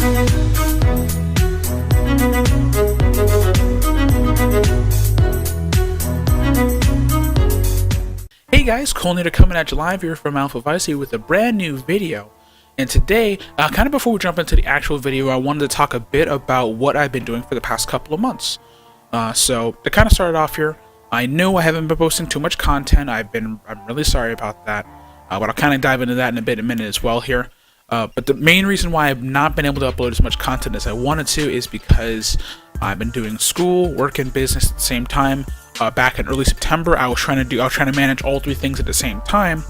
Hey guys, Colenator coming at you live here from AlphaVicely with a brand new video. And today, kind of before we jump into the actual video, I wanted to talk a bit about what I've been doing for the past couple of months. So to kind of start off here, I know I haven't been posting too much content. I'm really sorry about that. But I'll kind of dive into that in a minute as well here. But the main reason why I've not been able to upload as much content as I wanted to is because I've been doing school, work, and business at the same time. Back in early September, I was trying to manage all three things at the same time.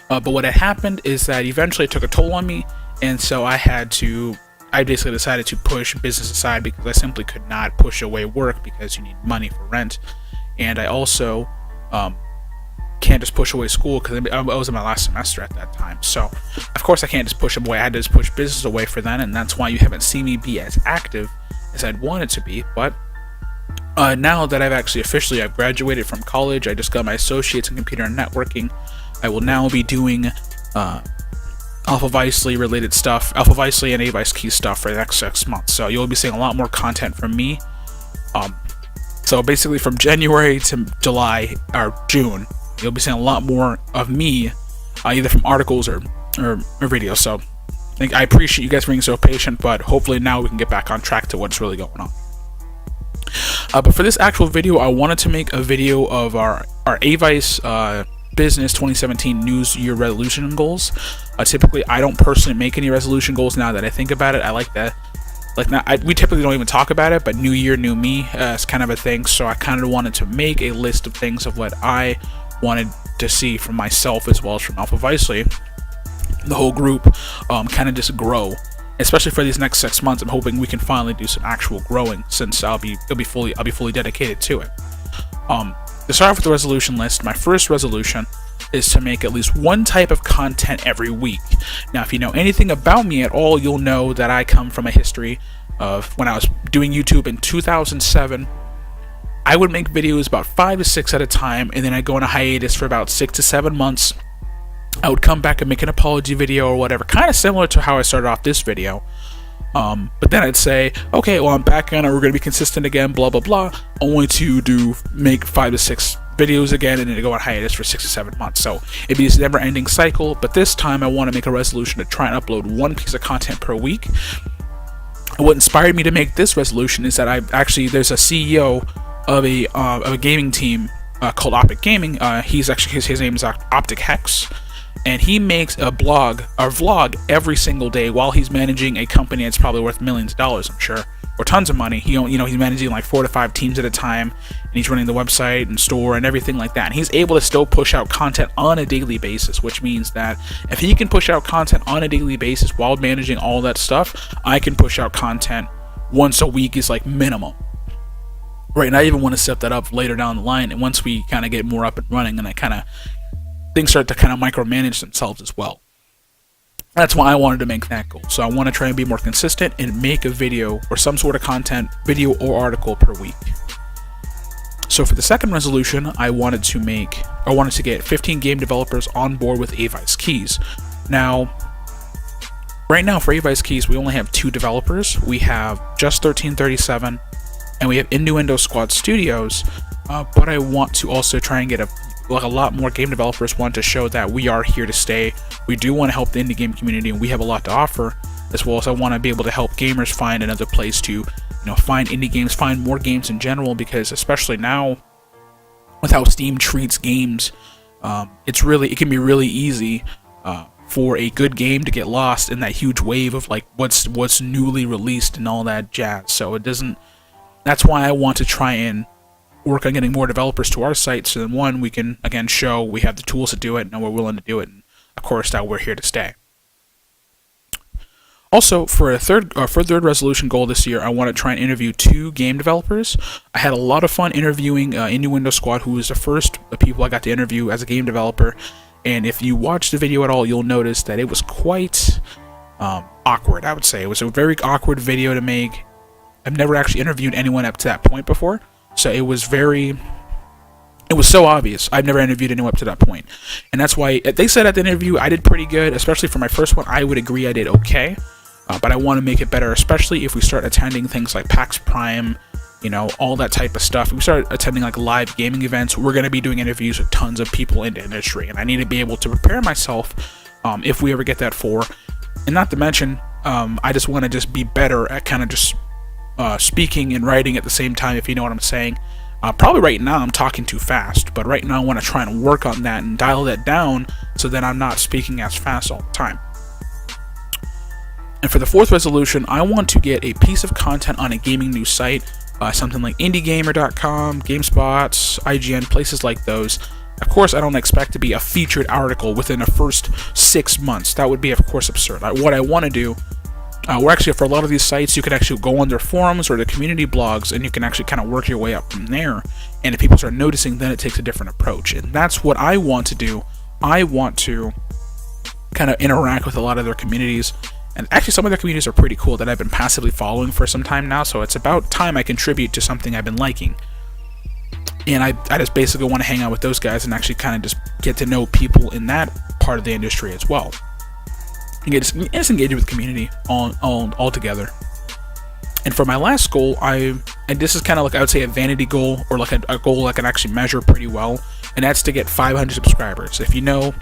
But what had happened is that eventually it took a toll on me, and so I basically decided to push business aside because I simply could not push away work because you need money for rent. And I also can't just push away school because I was in my last semester at that time. So of course I can't just push them away. I had to just push business away for then, and that's why you haven't seen me be as active as I'd wanted to be. But now that I've graduated from college, I just got my associates in computer and networking. I will now be doing AlphaVicely related stuff, AlphaVicely and Avice key stuff for the next 6 months. So you'll be seeing a lot more content from me. So basically from January to July or June, you'll be seeing a lot more of me, either from articles or videos. So I appreciate you guys being so patient, but hopefully now we can get back on track to what's really going on. But for this actual video, I wanted to make a video of our Avice Business 2017 News Year resolution goals. Typically, I don't personally make any resolution goals now that I think about it. I like that. We typically don't even talk about it, but New Year, New Me is kind of a thing. So I kind of wanted to make a list of things of what I wanted to see from myself as well as from AlphaVicely, the whole group, kind of just grow. Especially for these next 6 months, I'm hoping we can finally do some actual growing, since I'll be fully dedicated to it. To start off with the resolution list, my first resolution is to make at least one type of content every week. Now, if you know anything about me at all, you'll know that I come from a history of when I was doing YouTube in 2007. I would make videos about 5 to 6 at a time, and then I'd go on a hiatus for about 6 to 7 months. I would come back and make an apology video or whatever, kind of similar to how I started off this video. But then I'd say, okay, well, I'm back on it, we're going to be consistent again, blah, blah, blah, only to make 5 to 6 videos again and then go on hiatus for 6 to 7 months. So it'd be this never-ending cycle, but this time I want to make a resolution to try and upload one piece of content per week. What inspired me to make this resolution is that there's a CEO of a gaming team called Optic Gaming. His name is Optic Hex. And he makes a vlog every single day while he's managing a company that's probably worth millions of dollars, I'm sure, or tons of money. He's managing like 4 to 5 teams at a time, and he's running the website and store and everything like that. And he's able to still push out content on a daily basis, which means that if he can push out content on a daily basis while managing all that stuff, I can push out content once a week is like minimum. Right, and I even want to set that up later down the line, and once we kind of get more up and running, and things start to kind of micromanage themselves as well. That's why I wanted to make that goal. So I want to try and be more consistent and make a video or some sort of content, video or article per week. So for the second resolution, I wanted to get 15 game developers on board with Avice Keys. Now, right now for Avice Keys, we only have 2 developers. We have Just 1337 and we have Innuendo Squad Studios, but I want to also try and get a lot more game developers want to show that we are here to stay. We do want to help the indie game community, and we have a lot to offer, as well as I want to be able to help gamers find another place to, find indie games, find more games in general, because especially now with how Steam treats games, it can be really easy for a good game to get lost in that huge wave of like what's newly released and all that jazz. So that's why I want to try and work on getting more developers to our site, so then one, we can again show we have the tools to do it and we're willing to do it, and of course that we're here to stay. Also, for a third resolution goal this year, I want to try and interview 2 game developers. I had a lot of fun interviewing Innuendo Squad, who was the first people I got to interview as a game developer, and if you watch the video at all, you'll notice that it was quite awkward, I would say. It was a very awkward video to make. I've never actually interviewed anyone up to that point before. So it was so obvious. I've never interviewed anyone up to that point. And that's why they said at the interview I did pretty good, especially for my first one. I would agree I did okay. but I want to make it better, especially if we start attending things like PAX Prime, all that type of stuff. If we start attending like live gaming events, we're going to be doing interviews with tons of people in the industry, and I need to be able to prepare myself if we ever get that far. And not to mention, I just want to just be better at kind of just speaking and writing at the same time, if you know what I'm saying. Probably right now I'm talking too fast, but right now I want to try and work on that and dial that down so that I'm not speaking as fast all the time. And for the fourth resolution, I want to get a piece of content on a gaming news site, something like IndieGamer.com, GameSpot, IGN, places like those. Of course, I don't expect to be a featured article within the first 6 months. That would be, of course, absurd. What I want to do, or actually for a lot of these sites, you can actually go on their forums or the community blogs, and you can actually kind of work your way up from there. And if people start noticing, then it takes a different approach. And that's what I want to do. I want to kind of interact with a lot of their communities. And actually, some of their communities are pretty cool that I've been passively following for some time now, so it's about time I contribute to something I've been liking. And I just basically want to hang out with those guys and actually kind of just get to know people in that part of the industry as well. And just engage with the community all together. And for my last goal, and this is kind of like, I would say, a vanity goal, or like a goal I can actually measure pretty well, and that's to get 500 subscribers. If you know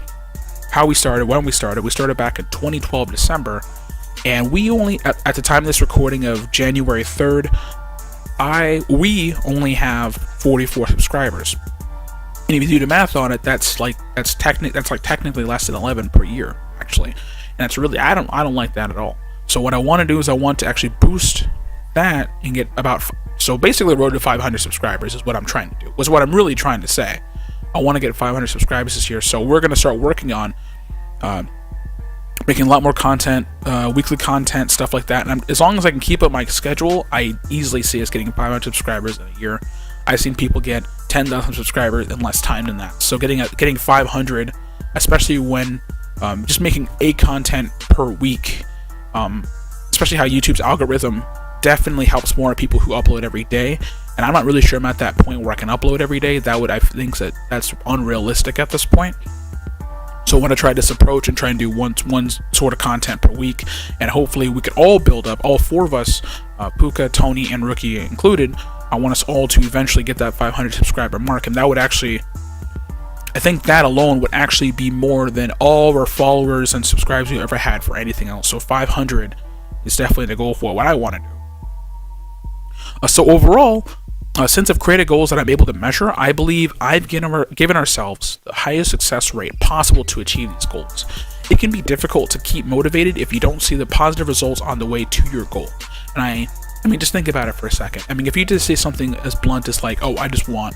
how we started, when we started back in 2012 December, and we only, at the time of this recording of January 3rd, we only have 44 subscribers. And if you do the math on it, that's technically less than 11 per year, actually. And that's really, I don't like that at all. So what I want to do is I want to actually boost that and get so basically road to 500 subscribers is what I'm trying to do. Was what I'm really trying to say. I want to get 500 subscribers this year, so we're going to start working on making a lot more content, weekly content, stuff like that. And as long as I can keep up my schedule, I easily see us getting 500 subscribers in a year. I've seen people get 10,000 subscribers in less time than that. So getting 500, especially when just making a content per week, especially how YouTube's algorithm definitely helps more people who upload every day. And I'm not really sure I'm at that point where I can upload every day. I think that's unrealistic at this point. So I want to try this approach and try and do one sort of content per week, and hopefully we could all build up, all four of us, Puka, Tony, and Rookie included. I want us all to eventually get that 500 subscriber mark, and that would actually, I think that alone would actually be more than all of our followers and subscribers we ever had for anything else. So 500 is definitely the goal for what I want to do. So overall, since I've created goals that I'm able to measure, I believe I've given ourselves the highest success rate possible to achieve these goals. It can be difficult to keep motivated if you don't see the positive results on the way to your goal. And I mean, just think about it for a second. I mean, if you just say something as blunt as like, oh, I just want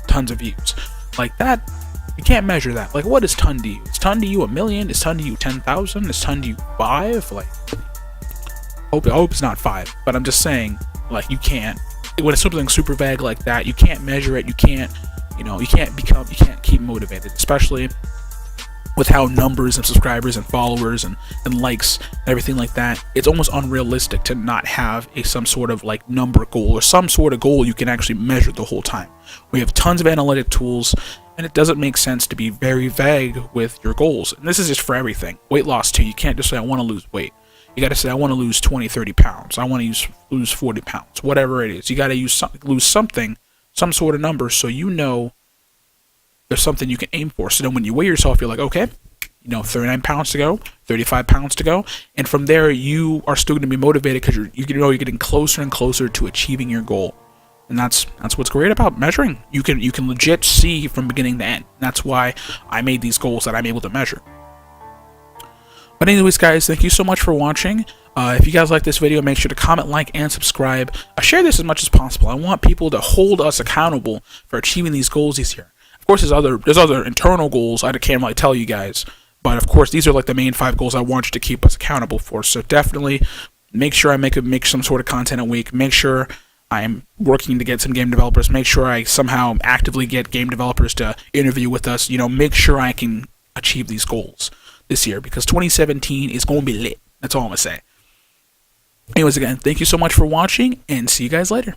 tons of views, like that, you can't measure that. Like, what is ton to you? Is ton to you 1 million? Is ton to you 10,000? Is ton to you 5? Like, I hope it's not 5, but I'm just saying, like, you can't. When it's something super vague like that, you can't measure it. You can't keep motivated, especially with how numbers and subscribers and followers and likes and everything like that. It's almost unrealistic to not have some sort of like number goal or some sort of goal you can actually measure the whole time. We have tons of analytic tools, and it doesn't make sense to be very vague with your goals. And this is just for everything. Weight loss too. You can't just say I want to lose weight. You got to say, I want to lose 20, 30 pounds. I want to lose 40 pounds, whatever it is. You got to lose something, some sort of number, so you know there's something you can aim for. So then when you weigh yourself, you're like, okay, 39 pounds to go, 35 pounds to go. And from there, you are still going to be motivated because you're getting closer and closer to achieving your goal. And that's what's great about measuring. You can legit see from beginning to end. That's why I made these goals that I'm able to measure. But anyways, guys, thank you so much for watching. If you guys like this video, make sure to comment, like, and subscribe. Share this as much as possible. I want people to hold us accountable for achieving these goals this year. Of course, there's other internal goals I can't really tell you guys. But of course, these are like the main 5 goals I want you to keep us accountable for. So definitely make sure I make some sort of content a week. Make sure I'm working to get some game developers. Make sure I somehow actively get game developers to interview with us. Make sure I can achieve these goals this year, because 2017 is going to be lit. That's all I'm going to say. Anyways, again, thank you so much for watching, and see you guys later.